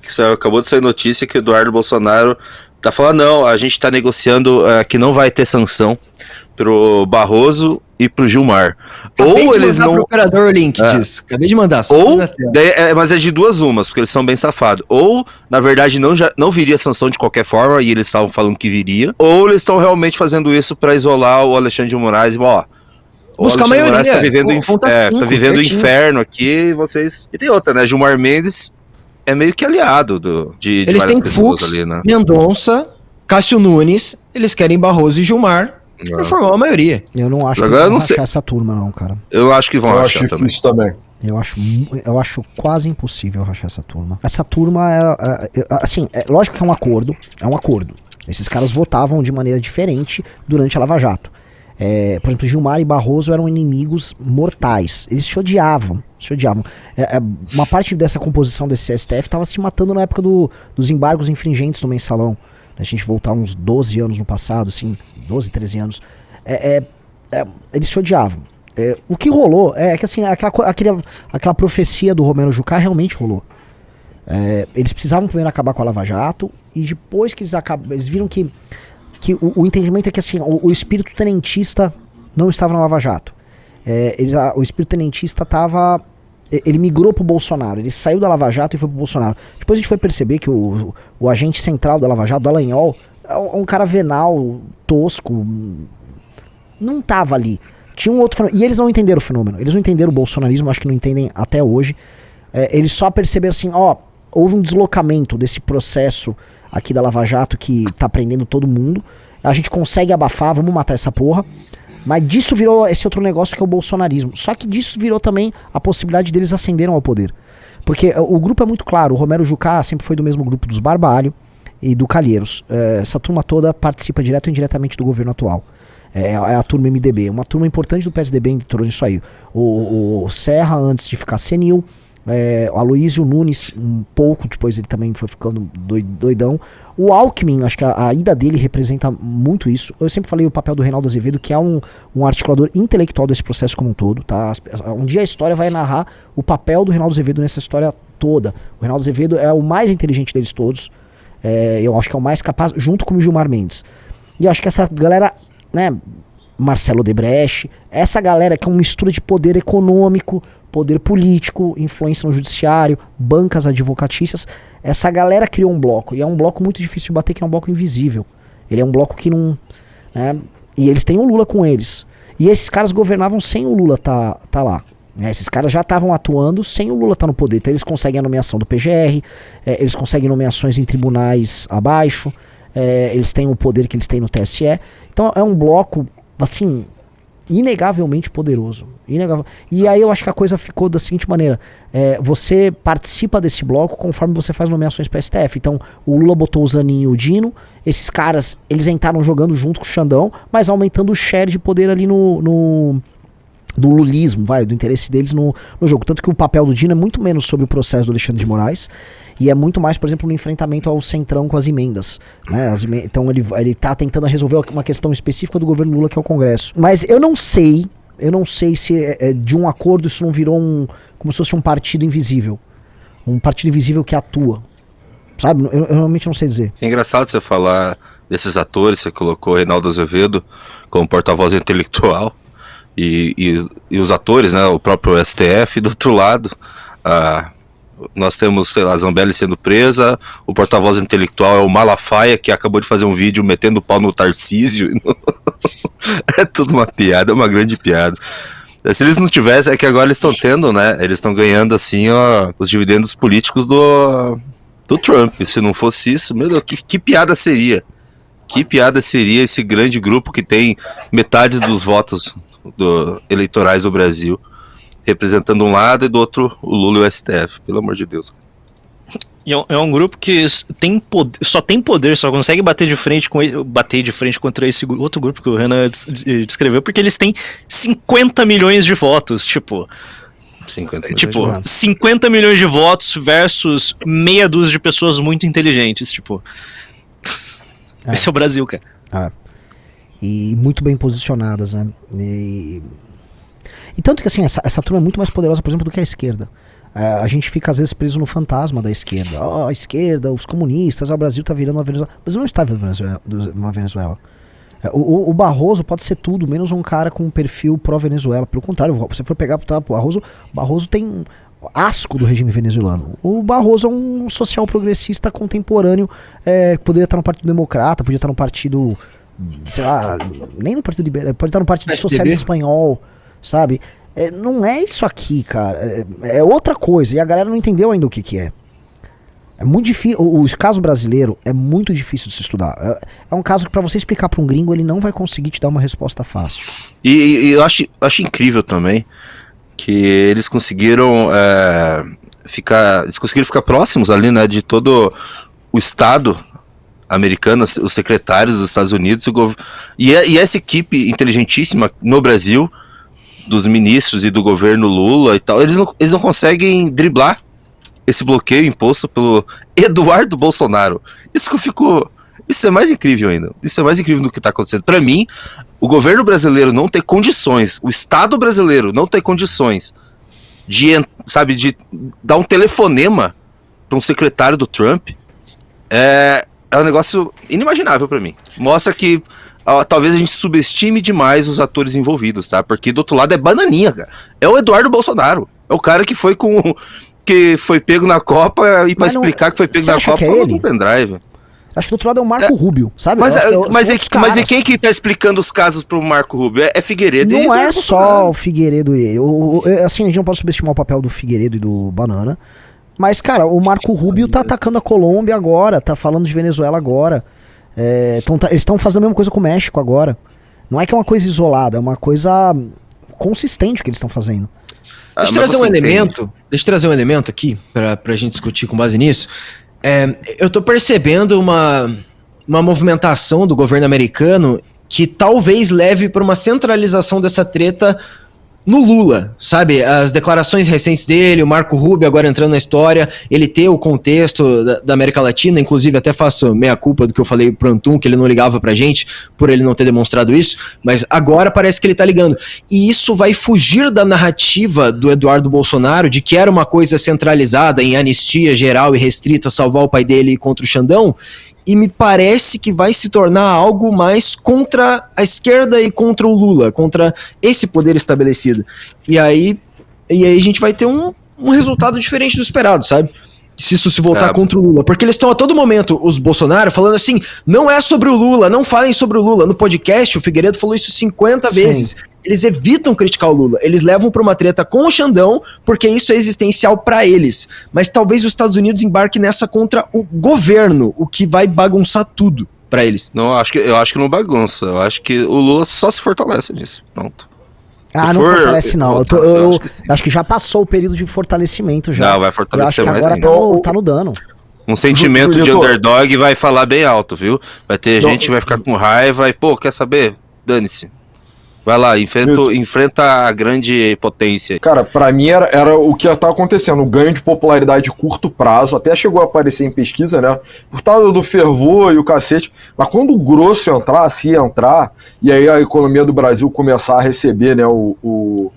que acabou de sair notícia que o Eduardo Bolsonaro tá falando, não, a gente tá negociando que não vai ter sanção pro Barroso e pro Gilmar. Acabei Ou de eles mandar não... pro operador o link disso. Acabei de mandar. Ou, mas é de duas umas, porque eles são bem safados. Ou, na verdade, não viria sanção de qualquer forma, e eles estavam falando que viria. Ou eles estão realmente fazendo isso pra isolar o Alexandre de Moraes. Ó, buscar a maioria. Tá vivendo o inferno aqui, vocês... E tem outra, né? Gilmar Mendes é meio que aliado de eles várias têm pessoas Fux, ali, né? Mendonça, Cássio Nunes, eles querem Barroso e Gilmar pra formar uma maioria. Eu não acho que Agora, vão rachar essa turma, não, cara. Eu acho que vão Eu achar acho difícil também. Eu acho quase impossível rachar essa turma. Essa turma, assim, lógico que é um acordo. Esses caras votavam de maneira diferente durante a Lava Jato. Por exemplo, Gilmar e Barroso eram inimigos mortais. Eles se odiavam. Uma parte dessa composição desse STF estava se matando na época dos embargos infringentes do Mensalão. A gente voltar uns 12 anos no passado, assim, 12, 13 anos. Eles se odiavam. O que rolou é que assim, aquela profecia do Romero Jucá realmente rolou. Eles precisavam primeiro acabar com a Lava Jato, e depois que eles viram que o entendimento é que assim, o espírito tenentista não estava na Lava Jato. O espírito tenentista ele migrou pro Bolsonaro, ele saiu da Lava Jato e foi pro Bolsonaro. Depois a gente foi perceber que o agente central da Lava Jato, Dallagnol, é um cara venal, tosco, não tava ali. Tinha um outro fenômeno, e eles não entenderam o fenômeno, eles não entenderam o bolsonarismo, acho que não entendem até hoje. Eles só perceberam assim, houve um deslocamento desse processo aqui da Lava Jato que tá prendendo todo mundo, a gente consegue abafar, vamos matar essa porra. Mas disso virou esse outro negócio que é o bolsonarismo. Só que disso virou também a possibilidade deles ascenderem ao poder. Porque o grupo é muito claro, o Romero Jucá sempre foi do mesmo grupo dos Barbalho e do Calheiros. Essa turma toda participa direto ou indiretamente do governo atual. É a turma MDB, uma turma importante do PSDB entrou nisso aí. O Serra, antes de ficar senil, o Aloysio Nunes, um pouco depois ele também foi ficando doidão. O Alckmin, acho que a ida dele representa muito isso. Eu sempre falei o papel do Reinaldo Azevedo, que é um articulador intelectual desse processo como um todo, tá? Um dia a história vai narrar o papel do Reinaldo Azevedo nessa história toda. O Reinaldo Azevedo é o mais inteligente deles todos. Eu acho que é o mais capaz, junto com o Gilmar Mendes. E eu acho que essa galera, né, Marcelo Odebrecht, essa galera que é uma mistura de poder econômico, poder político, influência no judiciário, bancas advocatícias, essa galera criou um bloco, e é um bloco muito difícil de bater, que é um bloco invisível. Ele é um bloco que não... né, e eles têm o Lula com eles. E esses caras governavam sem o Lula tá lá. Esses caras já estavam atuando sem o Lula estar no poder. Então eles conseguem a nomeação do PGR, eles conseguem nomeações em tribunais abaixo, eles têm o poder que eles têm no TSE. Então é um bloco, assim, inegavelmente poderoso. E aí eu acho que a coisa ficou da seguinte maneira: você participa desse bloco conforme você faz nomeações para STF. Então o Lula botou o Zanin e o Dino, esses caras, eles entraram jogando junto com o Xandão, mas aumentando o share de poder ali do lulismo, do interesse deles no jogo. Tanto que o papel do Dino é muito menos sobre o processo do Alexandre de Moraes e é muito mais, por exemplo, no enfrentamento ao Centrão com as emendas, né? Então ele tá tentando resolver uma questão específica do governo Lula, que é o Congresso. Mas eu não sei se de um acordo isso não virou como se fosse um partido invisível. Um partido invisível que atua. Sabe? Eu realmente não sei dizer. É engraçado você falar desses atores, você colocou Reinaldo Azevedo como porta-voz intelectual. E os atores, né, o próprio STF, do outro lado, nós temos, sei lá, a Zambelli sendo presa, o porta-voz intelectual é o Malafaia, que acabou de fazer um vídeo metendo o pau no Tarcísio. É tudo uma piada, é uma grande piada. Se eles não tivessem, é que agora eles estão tendo, né, eles estão ganhando, assim, os dividendos políticos do Trump. Se não fosse isso, meu Deus, que piada seria? Que piada seria esse grande grupo que tem metade dos votos eleitorais do Brasil, representando um lado e do outro o Lula e o STF, pelo amor de Deus. E é um grupo que só consegue bater de frente contra esse outro grupo que o Renan descreveu, porque eles têm 50 milhões de votos, 50 milhões de votos versus meia dúzia de pessoas muito inteligentes, esse é o Brasil, cara. E muito bem posicionadas, né? E tanto que assim, essa turma é muito mais poderosa, por exemplo, do que a esquerda. A gente fica às vezes preso no fantasma da esquerda. A esquerda, os comunistas, o Brasil tá virando uma Venezuela. O Brasil não está virando uma Venezuela. O Barroso pode ser tudo, menos um cara com um perfil pró-Venezuela. Pelo contrário, se você for pegar o Barroso tem asco do regime venezuelano. O Barroso é um social progressista contemporâneo, poderia estar no Partido Democrata, podia estar no partido, sei lá, nem no Partido Liberal, pode estar no Partido Socialista Espanhol, sabe? Não é isso aqui, cara. É outra coisa, e a galera não entendeu ainda o que é. É muito difícil. O caso brasileiro é muito difícil de se estudar. É um caso que, pra você explicar pra um gringo, ele não vai conseguir te dar uma resposta fácil. E eu acho incrível também que eles conseguiram ficar próximos ali, né, de todo o Estado americano, os secretários dos Estados Unidos, e essa equipe inteligentíssima no Brasil, dos ministros e do governo Lula e tal, eles não conseguem driblar esse bloqueio imposto pelo Eduardo Bolsonaro. Isso é mais incrível ainda. Isso é mais incrível do que está acontecendo. Para mim, o governo brasileiro não ter condições, o Estado brasileiro não ter condições de dar um telefonema para um secretário do Trump é um negócio inimaginável para mim. Mostra que talvez a gente subestime demais os atores envolvidos, tá? Porque do outro lado é bananinha, cara. É o Eduardo Bolsonaro. É o cara que foi pego na Copa e pra explicar que foi pego na Copa falou no pendrive. Acho que do outro lado é o Marco Rubio, sabe? Mas e quem que tá explicando os casos pro Marco Rubio? É Figueiredo e Não é só o Figueiredo e ele. Assim, a gente não pode subestimar o papel do Figueiredo e do Banana. Mas, cara, o Marco Rubio tá atacando a Colômbia agora, tá falando de Venezuela agora. Eles estão fazendo a mesma coisa com o México agora. Não é que é uma coisa isolada, é uma coisa consistente que eles estão fazendo. Deixa eu trazer um elemento aqui pra gente discutir com base nisso. Eu tô percebendo uma movimentação do governo americano que talvez leve para uma centralização dessa treta no Lula, sabe? As declarações recentes dele, o Marco Rubio agora entrando na história, ele ter o contexto da América Latina, inclusive até faço meia-culpa do que eu falei pro Antum, que ele não ligava pra gente, por ele não ter demonstrado isso, mas agora parece que ele tá ligando. E isso vai fugir da narrativa do Eduardo Bolsonaro, de que era uma coisa centralizada em anistia geral e restrita, salvar o pai dele contra o Xandão, e me parece que vai se tornar algo mais contra a esquerda e contra o Lula, contra esse poder estabelecido. E aí a gente vai ter um resultado diferente do esperado, sabe? Se isso se voltar contra o Lula. Porque eles estão a todo momento, os Bolsonaro, falando assim, não é sobre o Lula, não falem sobre o Lula. No podcast, o Figueiredo falou isso 50 vezes. Eles evitam criticar o Lula. Eles levam pra uma treta com o Xandão, porque isso é existencial pra eles. Mas talvez os Estados Unidos embarquem nessa contra o governo, o que vai bagunçar tudo pra eles. Não, eu acho que não bagunça. Eu acho que o Lula só se fortalece nisso. Pronto. Não fortalece não. Eu acho que já passou o período de fortalecimento já. Não, vai fortalecer mais ainda. Agora tá no dano. Um sentimento de underdog vai falar bem alto, viu? Vai ter gente que vai ficar com raiva e, quer saber? Dane-se. Vai lá, enfrenta a grande potência. Cara, pra mim era o que tá acontecendo, o ganho de popularidade de curto prazo, até chegou a aparecer em pesquisa, né, por tal do fervor e o cacete, mas quando o grosso se entrar, e aí a economia do Brasil começar a receber, né, o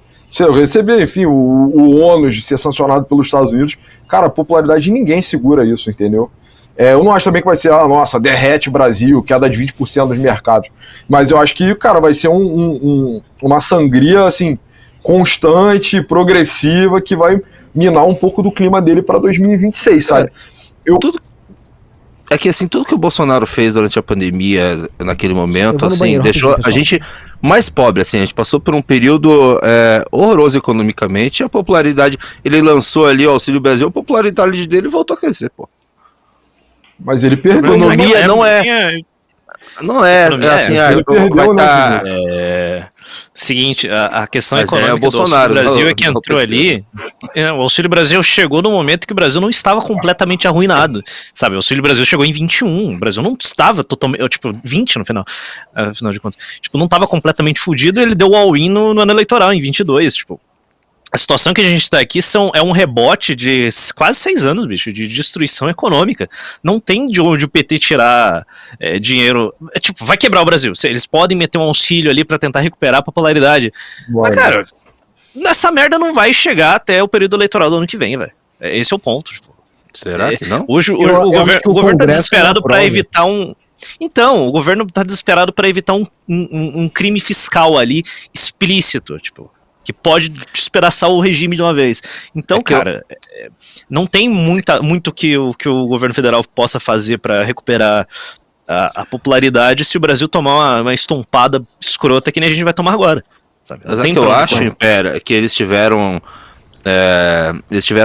ônus de ser sancionado pelos Estados Unidos, cara, a popularidade de ninguém segura isso, entendeu? Eu não acho também que vai ser, derrete o Brasil, queda de 20% dos mercados. Mas eu acho que, cara, vai ser uma sangria, assim, constante, progressiva, que vai minar um pouco do clima dele para 2026, sabe? É que, assim, tudo que o Bolsonaro fez durante a pandemia, naquele momento, assim, deixou a gente mais pobre, assim, a gente passou por um período horroroso economicamente, e a popularidade, ele lançou ali o Auxílio Brasil, a popularidade dele voltou a crescer, Mas ele perdeu. A economia não é assim, ele perdeu, seguinte, a questão econômica do Auxílio Brasil é que entrou ali, o Auxílio Brasil chegou no momento que o Brasil não estava completamente arruinado, sabe, o Auxílio Brasil chegou em 21, o Brasil não estava totalmente, 20 no final de contas, não estava completamente fudido, ele deu o all-in no ano eleitoral em 22, a situação que a gente está aqui é um rebote de quase 6 anos, bicho, de destruição econômica. Não tem de onde o PT tirar dinheiro. Vai quebrar o Brasil. Eles podem meter um auxílio ali para tentar recuperar a popularidade. Mas, cara, Essa merda não vai chegar até o período eleitoral do ano que vem, velho. Esse é o ponto. Tipo. Será que não? Hoje o governo tá desesperado para evitar um... Então, o governo tá desesperado para evitar um crime fiscal ali explícito, tipo, que pode despedaçar o regime de uma vez. Então, cara, não tem muito que o governo federal possa fazer para recuperar a popularidade se o Brasil tomar uma estompada escrota que nem a gente vai tomar agora. Sabe? Mas é que eu acho, Pera, que eles tiveram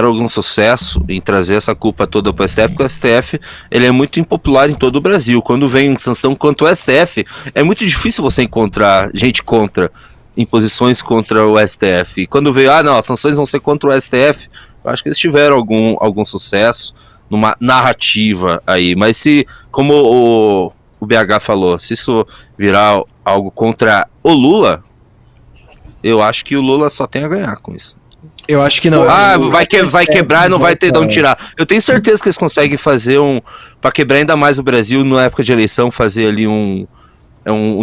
algum sucesso em trazer essa culpa toda para o STF, porque o STF ele é muito impopular em todo o Brasil. Quando vem sanção contra o STF, é muito difícil você encontrar gente contra, imposições contra o STF. E quando veio, não, as sanções vão ser contra o STF, eu acho que eles tiveram algum sucesso numa narrativa aí. Mas se, como o BH falou, se isso virar algo contra o Lula, eu acho que o Lula só tem a ganhar com isso. Eu acho que não. Vai quebrar e não vai ter de onde tirar. Eu tenho certeza que eles conseguem fazer pra quebrar ainda mais o Brasil na época de eleição, fazer ali um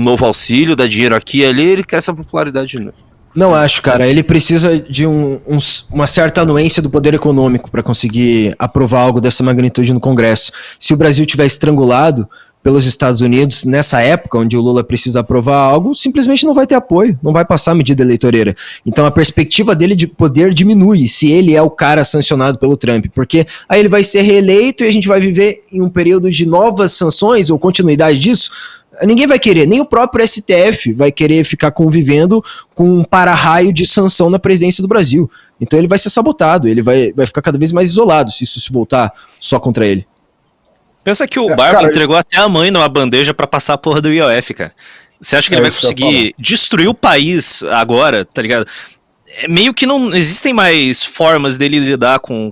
novo auxílio, dar dinheiro aqui e ali, ele quer essa popularidade de novo. Não acho, cara. Ele precisa de uma certa anuência do poder econômico para conseguir aprovar algo dessa magnitude no Congresso. Se o Brasil tiver estrangulado pelos Estados Unidos, nessa época onde o Lula precisa aprovar algo, simplesmente não vai ter apoio, não vai passar a medida eleitoreira. Então a perspectiva dele de poder diminui se ele é o cara sancionado pelo Trump, porque aí ele vai ser reeleito e a gente vai viver em um período de novas sanções ou continuidade disso. Ninguém vai querer, nem o próprio STF vai querer ficar convivendo com um para-raio de sanção na presidência do Brasil. Então ele vai ser sabotado, ele vai ficar cada vez mais isolado se isso se voltar só contra ele. Pensa que o Barba entregou até a mãe numa bandeja pra passar a porra do IOF, cara. Você acha que ele vai conseguir destruir o país agora, tá ligado? Meio que não existem mais formas dele lidar com...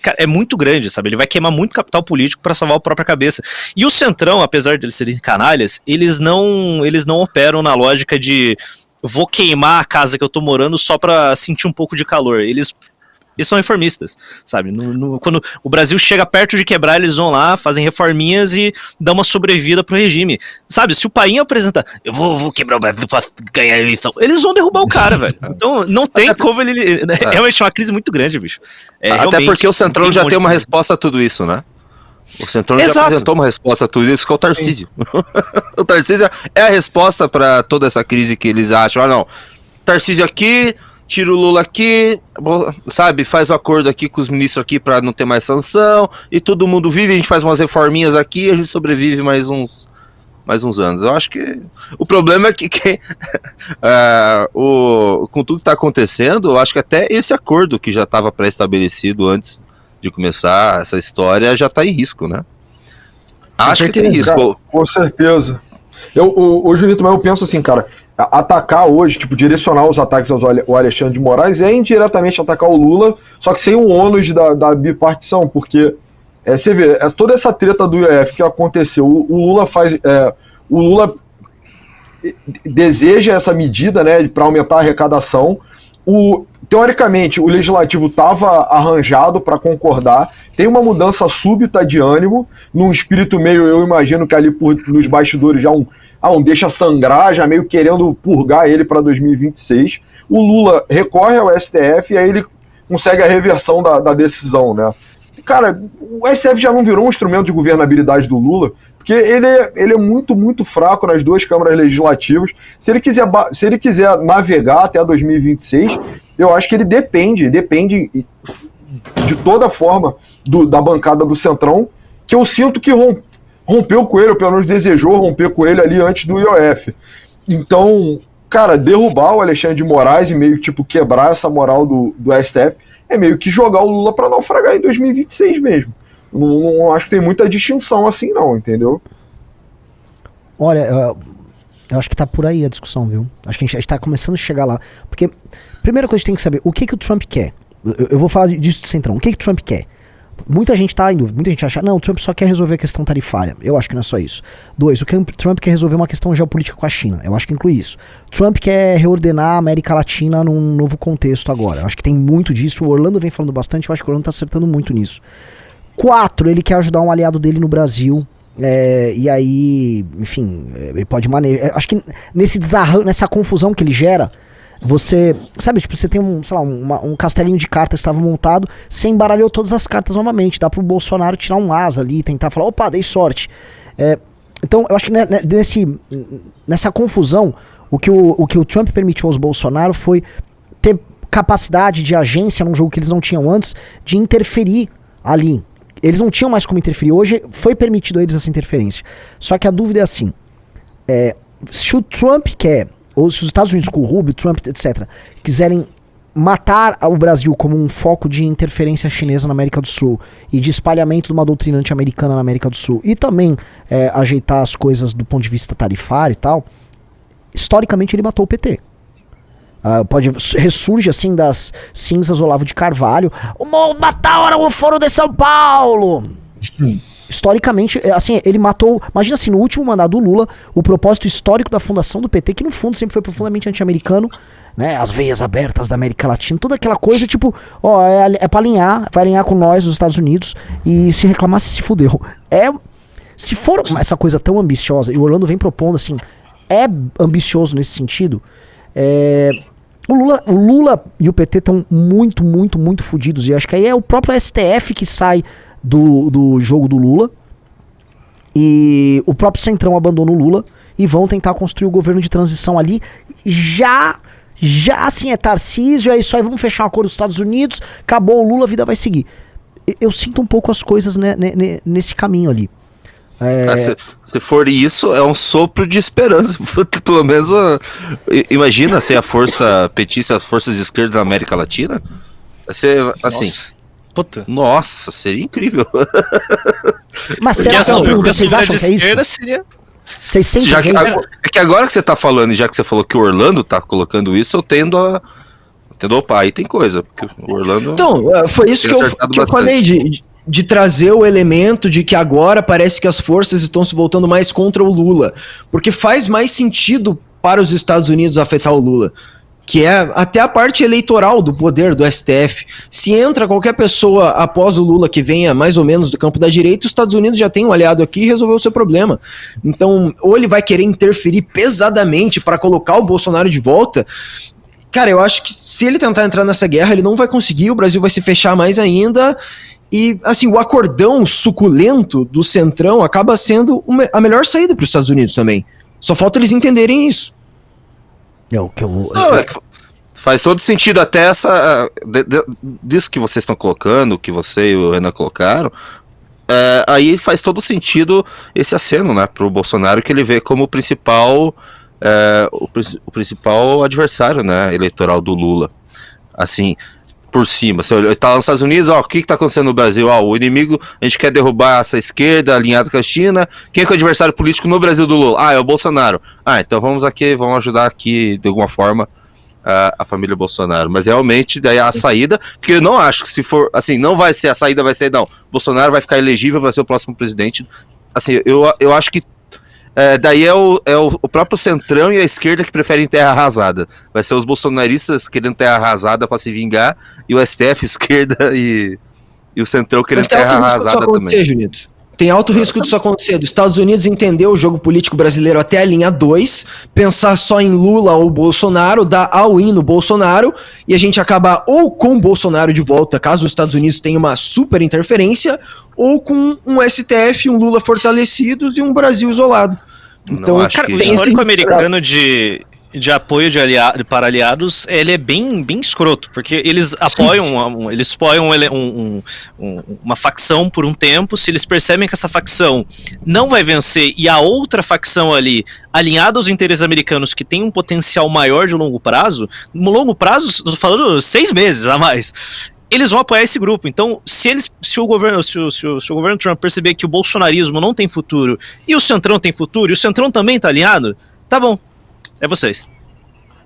Cara, é muito grande, sabe? Ele vai queimar muito capital político pra salvar a própria cabeça. E o Centrão, apesar de eles serem canalhas, eles não operam na lógica de vou queimar a casa que eu tô morando só pra sentir um pouco de calor. Eles são reformistas, sabe? Quando o Brasil chega perto de quebrar, eles vão lá, fazem reforminhas e dão uma sobrevida pro regime. Sabe, se o Painho apresentar, eu vou quebrar o Brasil pra ganhar a eleição, eles vão derrubar o cara, velho. Então não tem como ele... É realmente uma crise muito grande, bicho. Até porque o Centrão já tem uma resposta a tudo isso, né? O Centrão já apresentou uma resposta a tudo isso, que é o Tarcísio. O Tarcísio é a resposta pra toda essa crise que eles acham. Não, Tarcísio aqui... tira o Lula aqui, sabe, faz o acordo aqui com os ministros aqui pra não ter mais sanção, e todo mundo vive, a gente faz umas reforminhas aqui e a gente sobrevive mais uns anos. Eu acho que o problema é que com tudo que tá acontecendo, eu acho que até esse acordo que já estava pré-estabelecido antes de começar essa história já tá em risco, né? Acho que tem risco. Cara, com certeza. O Julito, mas eu penso assim, cara, atacar hoje, tipo, direcionar os ataques ao Alexandre de Moraes é indiretamente atacar o Lula, só que sem o ônus da bipartição, porque você vê, toda essa treta do IOF que aconteceu, o Lula deseja essa medida, né, para aumentar a arrecadação. Teoricamente, o legislativo estava arranjado para concordar, tem uma mudança súbita de ânimo, num espírito meio, eu imagino que ali nos bastidores já um deixa sangrar, já meio querendo purgar ele para 2026. O Lula recorre ao STF e aí ele consegue a reversão da decisão, né? Cara, o STF já não virou um instrumento de governabilidade do Lula, porque ele é muito, muito fraco nas duas câmaras legislativas. Se ele quiser navegar até 2026, eu acho que ele depende de toda forma da bancada do Centrão, que eu sinto que rompeu com ele, ou pelo menos desejou romper com ele ali antes do IOF. Então, cara, derrubar o Alexandre de Moraes e meio tipo quebrar essa moral do STF é meio que jogar o Lula para naufragar em 2026 mesmo. Não acho que tem muita distinção assim não, entendeu? Olha, eu acho que tá por aí a discussão, viu? Acho que a gente tá começando a chegar lá. Porque, primeira coisa que a gente tem que saber, o que o Trump quer? Eu vou falar disso de Centrão. O que o Trump quer? Muita gente tá em dúvida, muita gente acha, não, o Trump só quer resolver a questão tarifária. Eu acho que não é só isso. 2, o Trump quer resolver uma questão geopolítica com a China. Eu acho que inclui isso. Trump quer reordenar a América Latina num novo contexto agora. Eu acho que tem muito disso. O Orlando vem falando bastante, eu acho que o Orlando tá acertando muito nisso. 4, ele quer ajudar um aliado dele no Brasil. E aí, enfim, ele pode manejar. Acho que nessa confusão que ele gera, Você, sabe, tipo, você tem sei lá, um castelinho de cartas que estava montado, você embaralhou todas as cartas novamente, dá pro Bolsonaro tirar um asa ali, tentar falar, opa, dei sorte. Então, eu acho que nessa confusão, o que o Trump permitiu aos Bolsonaro foi ter capacidade de agência num jogo que eles não tinham antes, de interferir ali. Eles não tinham mais como interferir. Hoje foi permitido a eles essa interferência. Só que a dúvida é assim, se o Trump quer, ou se os Estados Unidos com o Rubio, Trump, etc., quiserem matar o Brasil como um foco de interferência chinesa na América do Sul e de espalhamento de uma doutrina anti-americana na América do Sul e também ajeitar as coisas do ponto de vista tarifário e tal, historicamente ele matou o PT. Ressurge assim das cinzas Olavo de Carvalho, mataram o Foro de São Paulo. Historicamente, assim, ele matou. Imagina assim, no último mandato do Lula, o propósito histórico da fundação do PT, que no fundo sempre foi profundamente anti-americano, né? As veias abertas da América Latina, toda aquela coisa, tipo, pra alinhar, vai alinhar com nós, os Estados Unidos, e se reclamar, se fudeu. Se for essa coisa tão ambiciosa, e o Orlando vem propondo assim, é ambicioso nesse sentido, o Lula e o PT estão muito, muito, muito fodidos, e acho que aí é o próprio STF que sai do jogo do Lula, e o próprio Centrão abandona o Lula e vão tentar construir o governo de transição ali, já assim, Tarcísio, é isso aí, vamos fechar um acordo dos Estados Unidos, acabou o Lula, a vida vai seguir. Eu sinto um pouco as coisas nesse caminho ali. Se for isso, é um sopro de esperança. Pelo menos, imagina se a força petista, as forças de esquerda da América Latina, vai ser assim. Nossa, seria incrível. Mas será que vocês acham que é isso? Seria... Vocês sentem é que agora que você tá falando, e já que você falou que o Orlando tá colocando isso, eu tendo a... Opa, aí tem coisa. Porque o Orlando... Então, foi isso que eu falei, de trazer o elemento de que agora parece que as forças estão se voltando mais contra o Lula. Porque faz mais sentido para os Estados Unidos afetar o Lula. Que é até a parte eleitoral do poder do STF. Se entra qualquer pessoa após o Lula que venha mais ou menos do campo da direita, os Estados Unidos já tem um aliado aqui e resolveu o seu problema. Então, ou ele vai querer interferir pesadamente para colocar o Bolsonaro de volta. Cara, eu acho que se ele tentar entrar nessa guerra, ele não vai conseguir, o Brasil vai se fechar mais ainda. E, assim, o acordão suculento do Centrão acaba sendo a melhor saída para os Estados Unidos também. Só falta eles entenderem isso. Faz todo sentido até disso que vocês estão colocando, que você e o Renan colocaram, aí faz todo sentido esse aceno, né, pro Bolsonaro, que ele vê como o principal adversário, né, eleitoral do Lula, assim, por cima. Você tá lá nos Estados Unidos, o que tá acontecendo no Brasil? O inimigo, a gente quer derrubar essa esquerda alinhada com a China. Quem é que é o adversário político no Brasil do Lula? É o Bolsonaro. Então vamos ajudar aqui de alguma forma a família Bolsonaro. Mas realmente daí a saída, porque eu não acho que se for, assim, não vai ser a saída, vai ser, não, Bolsonaro vai ficar elegível, vai ser o próximo presidente. Assim, eu acho que daí é o próprio Centrão e a esquerda que preferem terra arrasada. Vai ser os bolsonaristas querendo terra arrasada para se vingar, e o STF, esquerda e o Centrão querendo terra arrasada também. Junito. Tem alto risco disso acontecer. Dos Estados Unidos entender o jogo político brasileiro até a linha 2, pensar só em Lula ou Bolsonaro, dar all-in no Bolsonaro, e a gente acabar ou com o Bolsonaro de volta, caso os Estados Unidos tenham uma super interferência, ou com um STF, um Lula fortalecidos e um Brasil isolado. Então, cara, o histórico americano de apoio para aliados, ele é bem escroto, porque eles apoiam uma facção por um tempo. Se eles percebem que essa facção não vai vencer e a outra facção ali, alinhada aos interesses americanos, que tem um potencial maior de longo prazo, estou falando 6 meses a mais, eles vão apoiar esse grupo. Então, se o governo Trump perceber que o bolsonarismo não tem futuro e o Centrão tem futuro, e o Centrão também tá alinhado, tá bom. É vocês.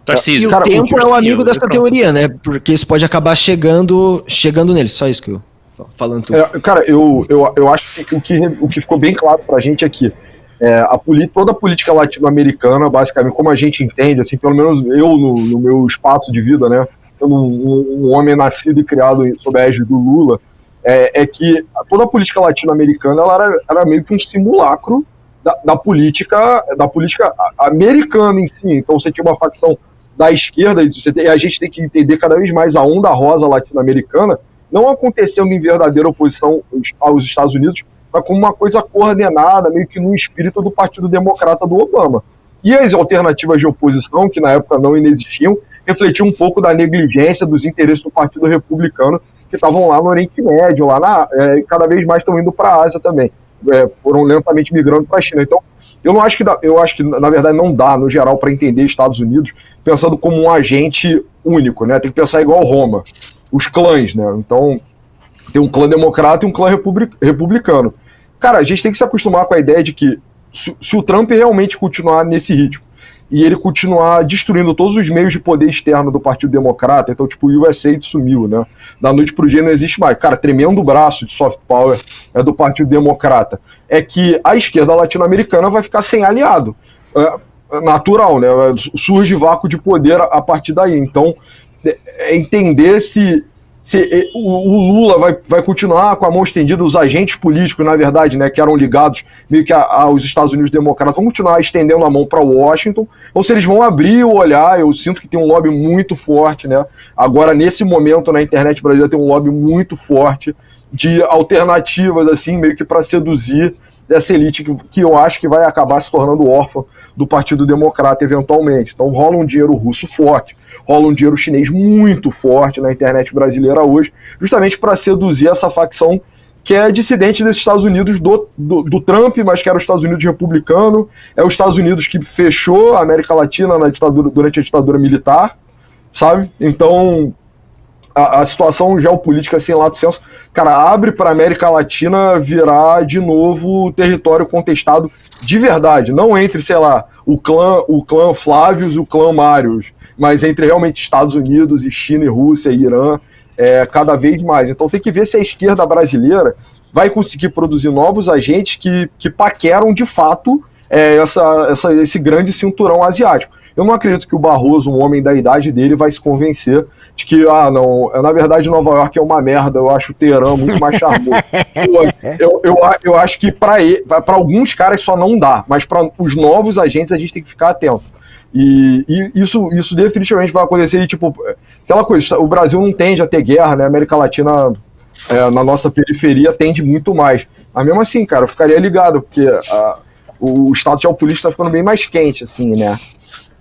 Tarcísio. E o tempo é o amigo dessa teoria, né? Porque isso pode acabar chegando neles. Só isso que eu tô falando tudo. Cara, eu acho que o que ficou bem claro pra gente é que toda a política latino-americana, basicamente, como a gente entende, assim, pelo menos eu no meu espaço de vida, né? Sendo um homem nascido e criado sob a égide do Lula, é que toda a política latino-americana ela era meio que um simulacro da política americana em si. Então você tinha uma facção da esquerda, e a gente tem que entender cada vez mais a onda rosa latino-americana, não acontecendo em verdadeira oposição aos Estados Unidos, mas como uma coisa coordenada, meio que no espírito do Partido Democrata do Obama. E as alternativas de oposição, que na época não inexistiam, refletiam um pouco da negligência dos interesses do Partido Republicano, que estavam lá no Oriente Médio, cada vez mais estão indo para a Ásia também. Foram lentamente migrando para a China. Então, eu acho que na verdade não dá, no geral, para entender Estados Unidos pensando como um agente único, né? Tem que pensar igual Roma, os clãs, né? Então, tem um clã democrata e um clã republicano. Cara, a gente tem que se acostumar com a ideia de que se o Trump realmente continuar nesse ritmo e ele continuar destruindo todos os meios de poder externo do Partido Democrata, então, tipo, o USAID sumiu, né? Da noite pro dia não existe mais. Cara, tremendo braço de soft power do Partido Democrata. É que a esquerda latino-americana vai ficar sem aliado. Natural, né? Surge vácuo de poder a partir daí. Então, entender se o Lula vai continuar com a mão estendida, os agentes políticos, na verdade, né, que eram ligados meio que aos Estados Unidos democratas, vão continuar estendendo a mão para Washington, ou se eles vão abrir o olhar. Eu sinto que tem um lobby muito forte, né? Agora, nesse momento, na internet brasileira, tem um lobby muito forte de alternativas, assim, meio que para seduzir essa elite que eu acho que vai acabar se tornando órfã do Partido Democrata eventualmente. Então rola um dinheiro russo forte, rola um dinheiro chinês muito forte na internet brasileira hoje, justamente para seduzir essa facção que é dissidente desses Estados Unidos do Trump, mas que era os Estados Unidos republicano, é os Estados Unidos que fechou a América Latina durante a ditadura militar, sabe? Então a situação geopolítica, assim, lato senso, cara, abre para a América Latina virar de novo território contestado de verdade, não entre, sei lá, o clã Flávios e o clã Mários, mas entre realmente Estados Unidos e China e Rússia e Irã, cada vez mais. Então tem que ver se a esquerda brasileira vai conseguir produzir novos agentes que paqueram de fato esse grande cinturão asiático. Eu não acredito que o Barroso, um homem da idade dele, vai se convencer de que, não, na verdade Nova York é uma merda, eu acho o Teherã muito mais charmoso. eu acho que para alguns caras só não dá, mas para os novos agentes a gente tem que ficar atento. E isso definitivamente vai acontecer, e, tipo, aquela coisa, o Brasil não tende a ter guerra, né? A América Latina, na nossa periferia, tende muito mais. Mas mesmo assim, cara, eu ficaria ligado, porque o estado geopolítico está ficando bem mais quente, assim, né?